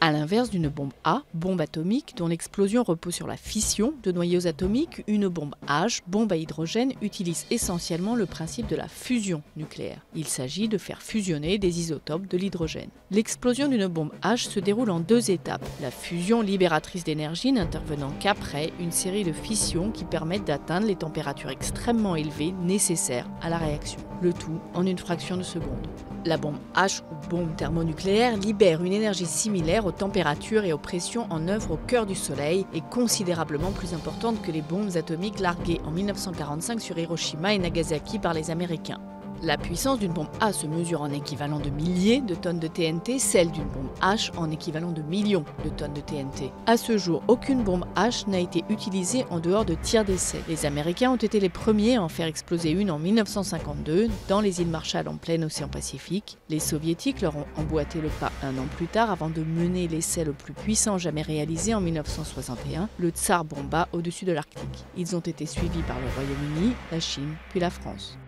À l'inverse d'une bombe A, bombe atomique, dont l'explosion repose sur la fission de noyaux atomiques, une bombe H, bombe à hydrogène, utilise essentiellement le principe de la fusion nucléaire. Il s'agit de faire fusionner des isotopes de l'hydrogène. L'explosion d'une bombe H se déroule en deux étapes. La fusion libératrice d'énergie n'intervenant qu'après une série de fissions qui permettent d'atteindre les températures extrêmement élevées nécessaires à la réaction. Le tout en une fraction de seconde. La bombe H ou bombe thermonucléaire libère une énergie similaire aux températures et aux pressions en œuvre au cœur du Soleil et considérablement plus importante que les bombes atomiques larguées en 1945 sur Hiroshima et Nagasaki par les Américains. La puissance d'une bombe A se mesure en équivalent de milliers de tonnes de TNT, celle d'une bombe H en équivalent de millions de tonnes de TNT. À ce jour, aucune bombe H n'a été utilisée en dehors de tirs d'essai. Les Américains ont été les premiers à en faire exploser une en 1952 dans les îles Marshall en plein océan Pacifique. Les Soviétiques leur ont emboîté le pas un an plus tard avant de mener l'essai le plus puissant jamais réalisé en 1961, le Tsar Bomba au-dessus de l'Arctique. Ils ont été suivis par le Royaume-Uni, la Chine puis la France.